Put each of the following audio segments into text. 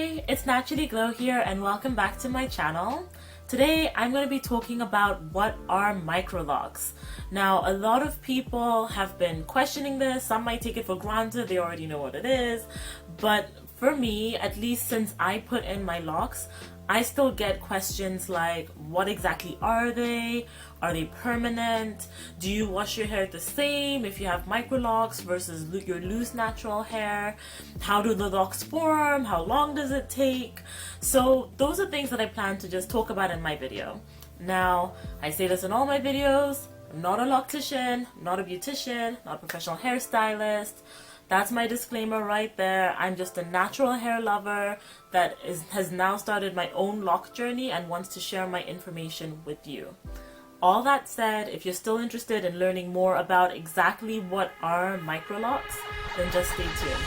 Hi, it's Naturally Glow here and welcome back to my channel. Today I'm going to be talking about what are microlocks. Now a lot of people have been questioning this, some might take it for granted, they already know what it is, but for me, at least since I put in my locks, I still get questions like, what exactly are they? Are they permanent? Do you wash your hair the same if you have microlocks versus your loose natural hair? How do the locks form? How long does it take? So those are things that I plan to just talk about in my video. Now, I say this in all my videos, I'm not a loctician, not a beautician, not a professional hairstylist. That's my disclaimer right there. I'm just a natural hair lover that has now started my own lock journey and wants to share my information with you. All that said, if you're still interested in learning more about exactly what are microlocks, then just stay tuned.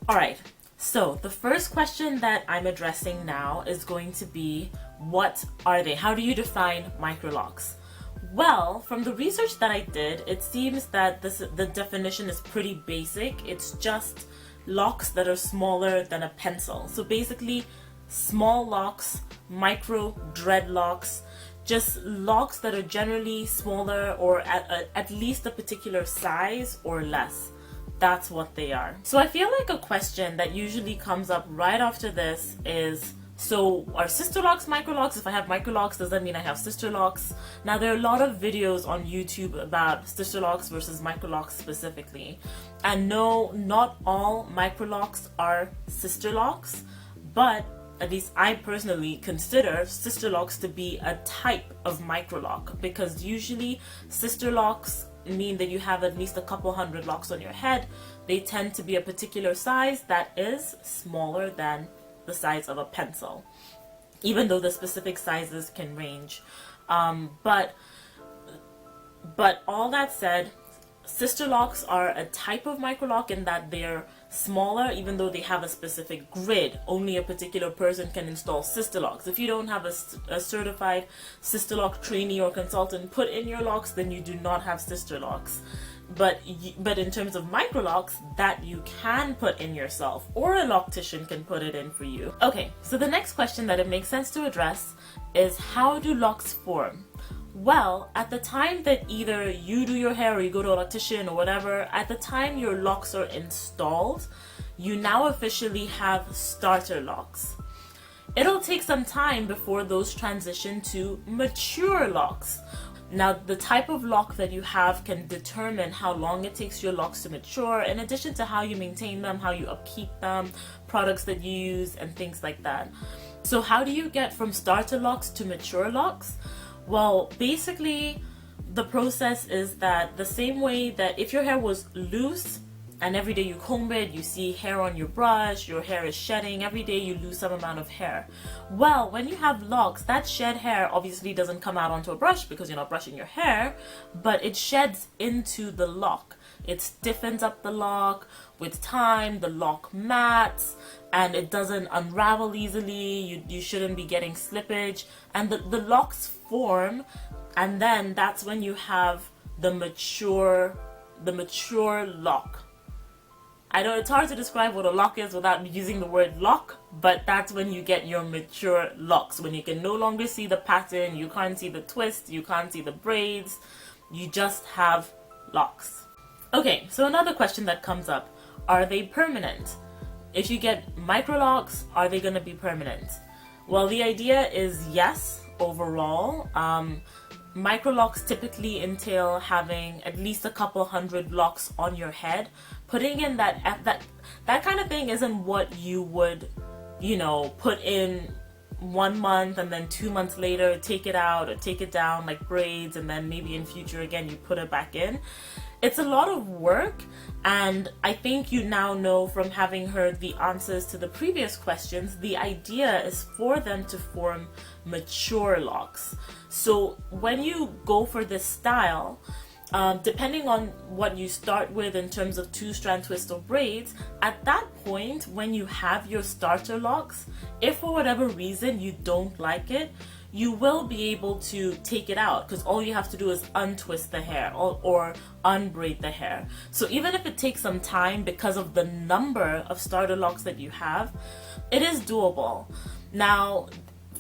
Alright, so the first question that I'm addressing now is going to be, what are they? How do you define microlocks? Well, from the research that I did, it seems that the definition is pretty basic. It's just locks that are smaller than a pencil. So basically, small locks, micro dreadlocks, just locks that are generally smaller or at least a particular size or less. That's what they are. So I feel like a question that usually comes up right after this is, so are Sisterlocks microlocks? If I have microlocks, does that mean I have Sisterlocks? Now there are a lot of videos on YouTube about Sisterlocks versus microlocks specifically. And no, not all microlocks are Sisterlocks, but at least I personally consider Sisterlocks to be a type of microlock, because usually Sisterlocks mean that you have at least a couple hundred locks on your head. They tend to be a particular size that is smaller than the size of a pencil, even though the specific sizes can range. But all that said, Sisterlocks are a type of microlock in that they're smaller, even though they have a specific grid. Only a particular person can install Sisterlocks. If you don't have a certified Sisterlock trainee or consultant put in your locks, then you do not have Sisterlocks. But in terms of microlocks, that you can put in yourself, or a loctician can put it in for you. Okay, so the next question that it makes sense to address is, how do locks form? Well, at the time that either you do your hair or you go to a loctician or whatever, at the time your locks are installed, you now officially have starter locks. It'll take some time before those transition to mature locks. Now, the type of lock that you have can determine how long it takes your locks to mature, in addition to how you maintain them, how you upkeep them, products that you use, and things like that. So how do you get from starter locks to mature locks? Well, basically, the process is that the same way that if your hair was loose and every day you comb it, you see hair on your brush, your hair is shedding, every day you lose some amount of hair. Well, when you have locks, that shed hair obviously doesn't come out onto a brush because you're not brushing your hair, but it sheds into the lock. It stiffens up the lock. With time, the lock mats and it doesn't unravel easily. You shouldn't be getting slippage, and the locks form, and then that's when you have the mature lock. I know it's hard to describe what a lock is without using the word lock, but that's when you get your mature locks, when you can no longer see the pattern, you can't see the twist, you can't see the braids, you just have locks. Okay, so another question that comes up, are they permanent? If you get microlocks, are they going to be permanent? Well, the idea is yes, overall. Microlocks typically entail having at least a couple hundred locks on your head. Putting in that kind of thing isn't what you would, put in 1 month and then 2 months later take it out or take it down like braids, and then maybe in future again you put it back in. It's a lot of work, and I think you now know from having heard the answers to the previous questions, the idea is for them to form mature locks. So when you go for this style, depending on what you start with in terms of 2-strand twist or braids, at that point when you have your starter locks, if for whatever reason you don't like it, you will be able to take it out, because all you have to do is untwist the hair or unbraid the hair. So even if it takes some time because of the number of starter locks that you have, it is doable. Now,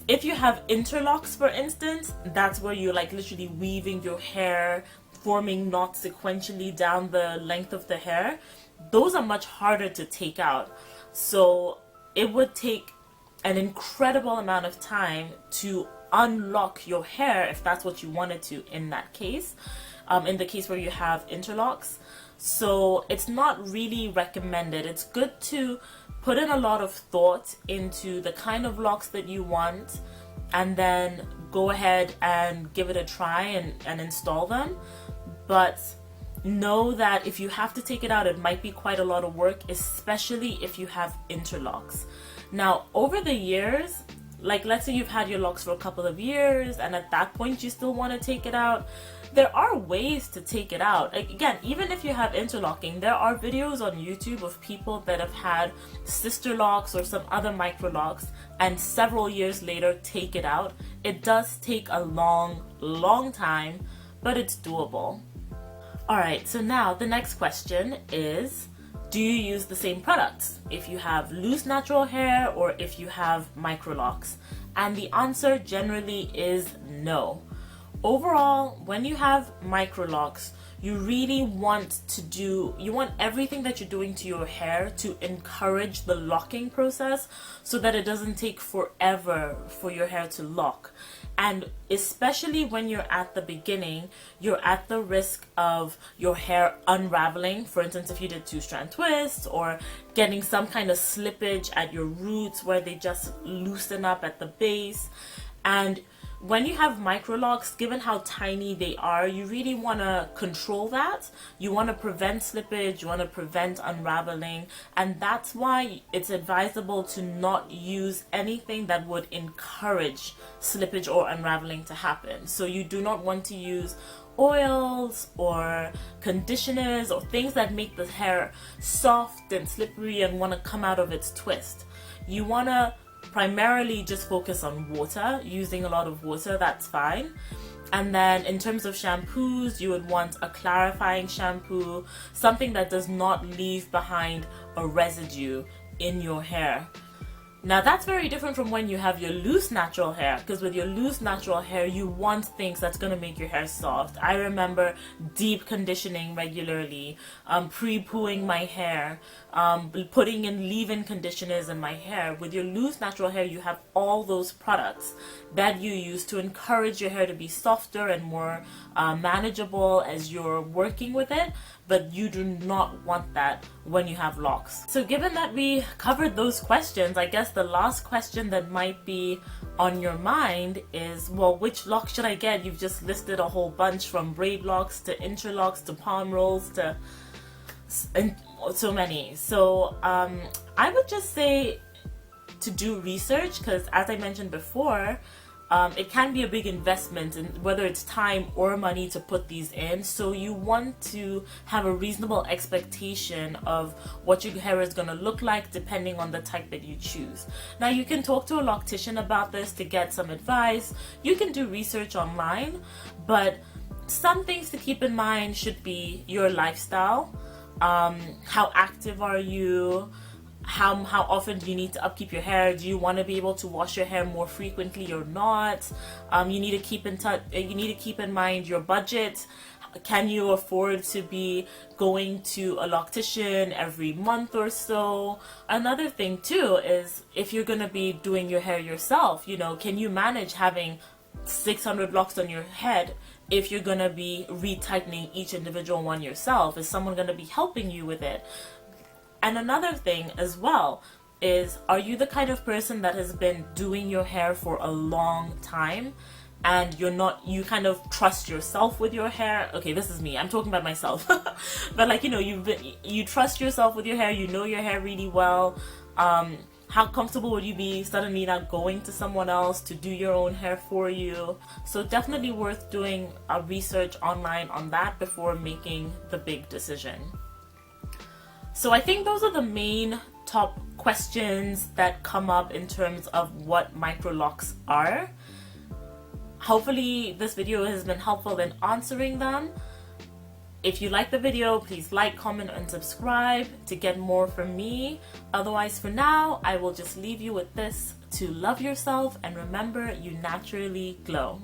if you have interlocks, for instance, that's where you're like literally weaving your hair, forming knots sequentially down the length of the hair. Those are much harder to take out. So it would take an incredible amount of time to unlock your hair if that's what you wanted to in that case, in the case where you have interlocks. So it's not really recommended. It's good to put in a lot of thought into the kind of locks that you want, and then go ahead and give it a try and install them. But know that if you have to take it out, it might be quite a lot of work, especially if you have interlocks. Now, over the years, like let's say you've had your locks for a couple of years and at that point you still want to take it out, there are ways to take it out. Again, even if you have interlocking, there are videos on YouTube of people that have had Sisterlocks or some other Microlocks and several years later take it out. It does take a long time, but it's doable. Alright, so now the next question is, do you use the same products if you have loose natural hair or if you have Microlocks? And the answer generally is no. Overall, when you have Microlocks, you really want everything that you're doing to your hair to encourage the locking process so that it doesn't take forever for your hair to lock. And especially when you're at the beginning, you're at the risk of your hair unraveling. For instance, if you did 2-strand twists or getting some kind of slippage at your roots where they just loosen up at the base. And when you have Microlocks, given how tiny they are, you really want to control that. You want to prevent slippage, you want to prevent unraveling, and that's why it's advisable to not use anything that would encourage slippage or unraveling to happen. So you do not want to use oils or conditioners or things that make the hair soft and slippery and want to come out of its twist. You want to primarily just focus on water, using a lot of water, that's fine. And then in terms of shampoos, you would want a clarifying shampoo, something that does not leave behind a residue in your hair. Now that's very different from when you have your loose natural hair, because with your loose natural hair you want things that's going to make your hair soft. I remember deep conditioning regularly, pre-pooing my hair, putting in leave-in conditioners in my hair. With your loose natural hair you have all those products that you use to encourage your hair to be softer and more manageable as you're working with it, but you do not want that when you have locks. So given that we covered those questions, I guess the last question that might be on your mind is, well, which lock should I get? You've just listed a whole bunch, from braid locks to interlocks to palm rolls to and so many. So I would just say to do research, because as I mentioned before, it can be a big investment, in whether it's time or money to put these in. So you want to have a reasonable expectation of what your hair is going to look like depending on the type that you choose. Now you can talk to a loctician about this to get some advice. You can do research online, but some things to keep in mind should be your lifestyle. How active are you? How often do you need to upkeep your hair? Do you want to be able to wash your hair more frequently or not? You need to keep in touch. You need to keep in mind your budget. Can you afford to be going to a loctician every month or so? Another thing too is, if you're gonna be doing your hair yourself, can you manage having 600 locks on your head if you're gonna be retightening each individual one yourself? Is someone gonna be helping you with it? And another thing as well is, are you the kind of person that has been doing your hair for a long time? and you kind of trust yourself with your hair. Okay, this is me, I'm talking about myself. But like, you know, you trust yourself with your hair, you know your hair really well. How comfortable would you be suddenly not going to someone else to do your own hair for you? So definitely worth doing a research online on that before making the big decision. So I think those are the main top questions that come up in terms of what microlocks are. Hopefully this video has been helpful in answering them. If you like the video, please like, comment, and subscribe to get more from me. Otherwise, for now, I will just leave you with this: to love yourself and remember, you naturally glow.